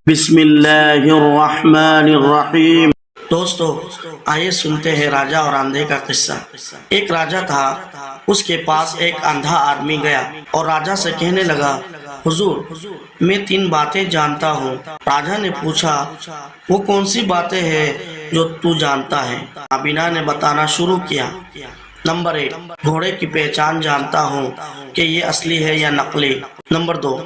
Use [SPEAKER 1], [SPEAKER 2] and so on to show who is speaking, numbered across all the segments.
[SPEAKER 1] بسم اللہ الرحمن الرحیم۔ دوستو آئیے سنتے ہیں راجہ اور اندھے کا قصہ۔ ایک راجہ تھا، اس کے پاس ایک اندھا آدمی گیا اور راجہ سے کہنے لگا، حضور میں 3 باتیں جانتا ہوں۔ راجہ نے پوچھا، وہ کون سی باتیں ہیں جو تو جانتا ہے؟ نابینا نے بتانا شروع کیا۔ نمبر 1، گھوڑے کی پہچان جانتا ہوں کہ یہ اصلی ہے یا نقلی۔ نمبر 2،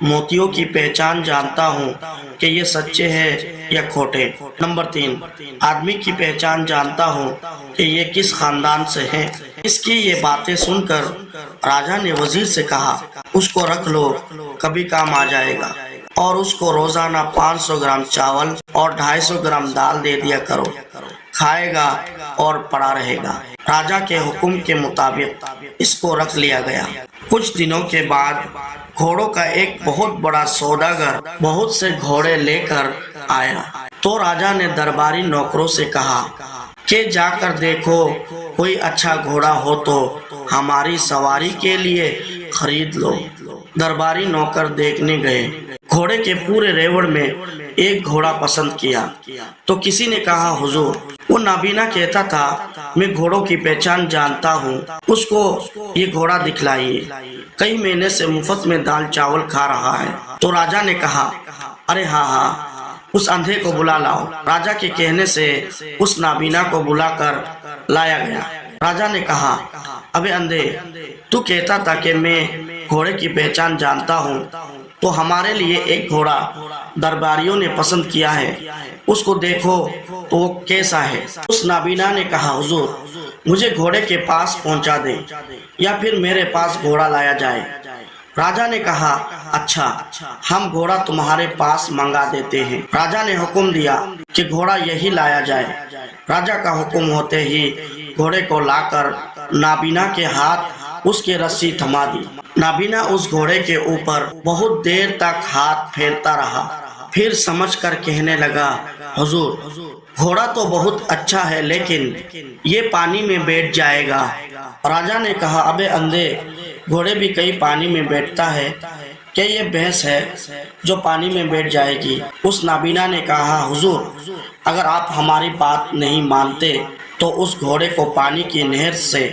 [SPEAKER 1] موتیوں کی پہچان جانتا ہوں کہ یہ سچے ہیں یا کھوٹے۔ نمبر 3، آدمی کی پہچان جانتا ہوں کہ یہ کس خاندان سے ہے۔ اس کی یہ باتیں سن کر راجہ نے وزیر سے کہا، اس کو رکھ لو، کبھی کام آ جائے گا، اور اس کو روزانہ 500 گرام چاول اور 250 گرام دال دے دیا کرو، کھائے گا اور پڑا رہے گا۔ راجہ کے حکم کے مطابق اس کو رکھ لیا گیا۔ کچھ دنوں کے بعد گھوڑوں کا ایک بہت بڑا سوداگر بہت سے گھوڑے لے کر آیا، تو راجہ نے درباری نوکروں سے کہا کہ جا کر دیکھو، کوئی اچھا گھوڑا ہو تو ہماری سواری کے لیے خرید لو۔ درباری نوکر دیکھنے گئے، گھوڑے کے پورے ریوڑ میں ایک گھوڑا پسند کیا تو کسی نے کہا، حضور وہ نابینا کہتا تھا میں گھوڑوں کی پہچان جانتا ہوں، اس کو یہ گھوڑا دکھلائیے، کئی مہینے سے مفت میں دال چاول کھا رہا ہے۔ تو راجہ نے کہا، ارے ہاں، اس اندھے کو بلا لاؤ۔ راجہ کے کہنے سے اس نابینا کو بلا کر لایا گیا۔ راجہ نے کہا، ابے اندھے، تو کہتا تھا کہ میں گھوڑے کی پہچان جانتا ہوں، تو ہمارے لیے ایک گھوڑا درباریوں نے پسند کیا ہے، اس کو دیکھو تو وہ کیسا ہے۔ اس نابینا نے کہا، حضور مجھے گھوڑے کے پاس پہنچا دیں یا پھر میرے پاس گھوڑا لایا جائے۔ راجہ نے کہا، اچھا، ہم گھوڑا تمہارے پاس منگا دیتے ہیں۔ راجہ نے حکم دیا کہ گھوڑا یہی لایا جائے۔ راجہ کا حکم ہوتے ہی گھوڑے کو لا کر نابینا کے ہاتھ اس کی رسی تھما دی۔ نابینا اس گھوڑے کے اوپر بہت دیر تک ہاتھ پھیرتا رہا، پھر سمجھ کر کہنے لگا، حضور گھوڑا تو بہت اچھا ہے لیکن یہ پانی میں بیٹھ جائے گا۔ راجہ نے کہا، ابے اندھے، گھوڑے بھی کئی پانی میں بیٹھتا ہے، کہ یہ بھینس ہے جو پانی میں بیٹھ جائے گی؟ اس نابینا نے کہا، حضور اگر آپ ہماری بات نہیں مانتے تو اس گھوڑے کو پانی کی نہر سے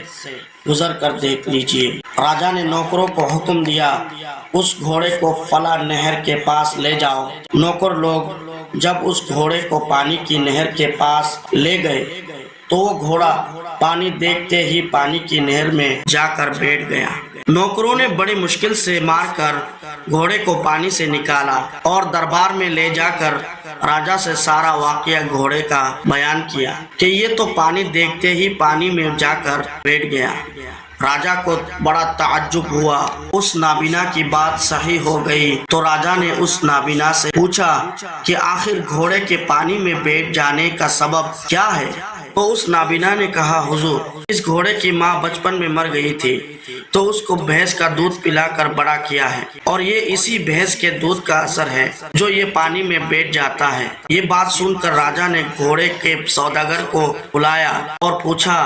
[SPEAKER 1] گزر کر دیکھ لیجئے۔ راجہ نے نوکروں کو حکم دیا، اس گھوڑے کو فلاں نہر کے پاس لے جاؤ۔ نوکر لوگ جب اس گھوڑے کو پانی کی نہر کے پاس لے گئے تو وہ گھوڑا پانی دیکھتے ہی پانی کی نہر میں جا کر بیٹھ گیا۔ نوکروں نے بڑی مشکل سے مار کر گھوڑے کو پانی سے نکالا اور دربار میں لے جا کر راجہ سے سارا واقعہ گھوڑے کا بیان کیا کہ یہ تو پانی دیکھتے ہی پانی میں جا کر بیٹھ گیا۔ راجہ کو بڑا تعجب ہوا، اس نابینا کی بات صحیح ہو گئی تو راجہ نے اس نابینا سے پوچھا کہ آخر گھوڑے کے پانی میں بیٹھ جانے کا سبب کیا ہے؟ تو اس نابینا نے کہا، حضور اس گھوڑے کی ماں بچپن میں مر گئی تھی تو اس کو بھینس کا دودھ پلا کر بڑا کیا ہے، اور یہ اسی بھینس کے دودھ کا اثر ہے جو یہ پانی میں بیٹھ جاتا ہے۔ یہ بات سن کر راجہ نے گھوڑے کے سوداگر کو بلایا اور پوچھا،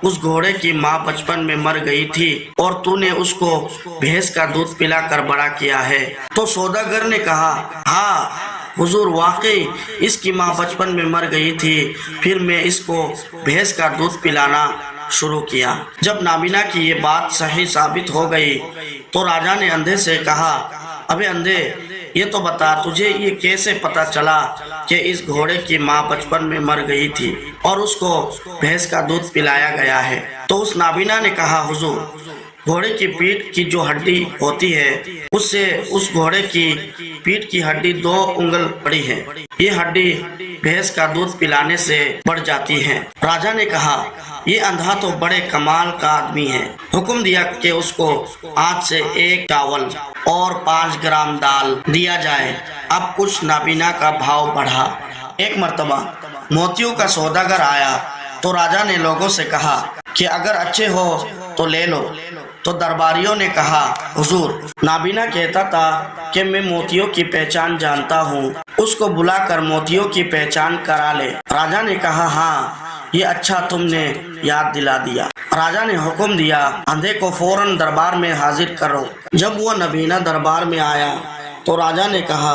[SPEAKER 1] اس گھوڑے کی ماں بچپن میں مر گئی تھی اور تو نے اس کو بھینس کا دودھ پلا کر بڑا کیا ہے؟ تو سوداگر نے کہا، ہاں حضور، واقعی اس کی ماں بچپن میں مر گئی تھی، پھر میں اس کو بھینس کا دودھ پلانا شروع کیا۔ جب نابینا کی یہ بات صحیح ثابت ہو گئی تو راجہ نے اندھے سے کہا، ابے اندھے، یہ تو بتا تجھے یہ کیسے پتا چلا کہ اس گھوڑے کی ماں بچپن میں مر گئی تھی اور اس کو بھینس کا دودھ پلایا گیا ہے؟ تو اس نابینا نے کہا، حضور گھوڑے کی پیٹھ کی جو ہڈی ہوتی ہے اس سے اس گھوڑے کی پیٹھ کی ہڈی 2 انگل بڑی ہے، یہ ہڈی بھینس کا دودھ پلانے سے بڑھ جاتی ہے۔ راجہ نے کہا، یہ اندھا تو بڑے کمال کا آدمی ہے۔ حکم دیا کہ اس کو آج سے 1 چاول اور 5 گرام دال دیا جائے۔ اب کچھ نابینا کا بھاؤ بڑھا۔ ایک مرتبہ موتیوں کا سوداگر آیا تو راجہ نے لوگوں سے کہا کہ اگر اچھے ہو تو لے لو۔ تو درباریوں نے کہا، حضور نابینا کہتا تھا کہ میں موتیوں کی پہچان جانتا ہوں، اس کو بلا کر موتیوں کی پہچان کرا لے۔ راجہ نے کہا، ہاں یہ اچھا تم نے یاد دلا دیا۔ راجہ نے حکم دیا، اندھے کو فوراً دربار میں حاضر کرو۔ جب وہ نابینا دربار میں آیا تو راجہ نے کہا،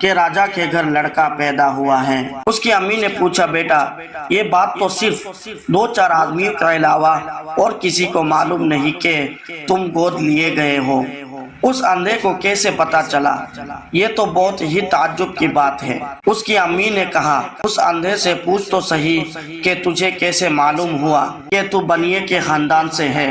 [SPEAKER 1] کہ راجا کے گھر لڑکا پیدا ہوا ہے۔ اس کی امی نے پوچھا بیٹا یہ بات تو صرف 2-4 آدمیوں کے علاوہ اور کسی کو معلوم نہیں کہ تم گود لیے گئے ہو، اس اندھے کو کیسے پتا چلا؟ یہ تو بہت ہی تعجب کی بات ہے۔ اس کی امی نے کہا اس اندھے سے پوچھ تو صحیح کہ تجھے کیسے معلوم ہوا کہ تو بنیے کے خاندان سے ہے۔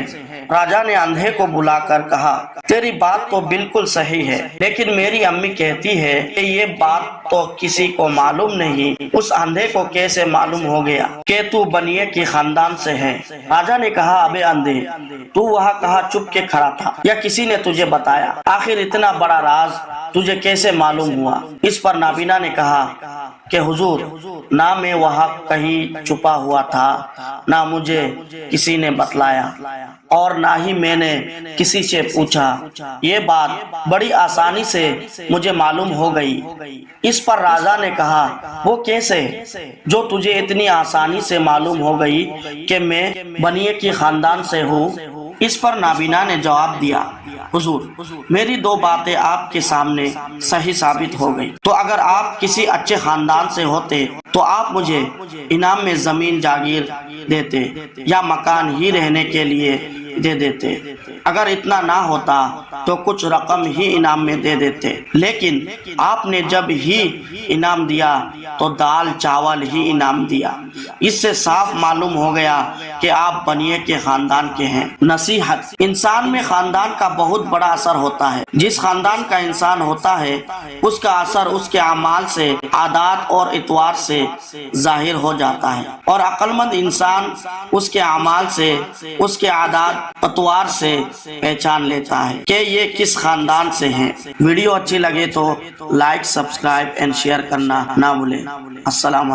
[SPEAKER 1] راجا نے اندھے کو بلا کر کہا تیری بات تو بالکل صحیح ہے، لیکن میری امی کہتی ہے کہ یہ بات تو کسی کو معلوم نہیں، اس اندھے کو کیسے معلوم ہو گیا کہ تو بنیے کے خاندان سے ہے؟ راجا نے کہا ابے اندھے، تو وہاں کہاں چھپ کے کھڑا تھا یا کسی نے تجھے بتایا؟ آخر اتنا بڑا راز تجھے کیسے معلوم ہوا؟ اس پر نابینا نے کہا کہ حضور نہ میں وہاں کہیں چھپا ہوا تھا، نہ مجھے کسی نے بتلایا، اور نہ ہی میں نے کسی سے پوچھا، یہ بات بڑی آسانی سے مجھے معلوم ہو گئی۔ اس پر راجا نے کہا وہ کیسے جو تجھے اتنی آسانی سے معلوم ہو گئی کہ میں بنیے کی خاندان سے ہوں؟ اس پر نابینا نے جواب دیا حضور میری 2 باتیں آپ کے سامنے صحیح ثابت ہو گئی، تو اگر آپ کسی اچھے خاندان سے ہوتے تو آپ مجھے انعام میں زمین جاگیر دیتے یا مکان ہی رہنے کے لیے دے دیتے، اگر اتنا نہ ہوتا تو کچھ رقم ہی انعام میں دے دیتے، لیکن آپ نے جب ہی انعام دیا تو دال چاول ہی انعام دیا۔ اس سے صاف معلوم ہو گیا کہ آپ بنیے کے خاندان کے ہیں۔ نصیحت: انسان میں خاندان کا بہت بڑا اثر ہوتا ہے۔ جس خاندان کا انسان ہوتا ہے اس کا اثر اس کے اعمال سے، عادات اور اطوار سے ظاہر ہو جاتا ہے، اور عقل مند انسان اس کے اعمال سے، اس کے عادات اطوار سے پہچان لیتا ہے کہ یہ کس خاندان سے ہیں۔ ویڈیو اچھی لگے تو لائک، سبسکرائب اینڈ شیئر کرنا نہ بھولیں۔ السلام علیکم۔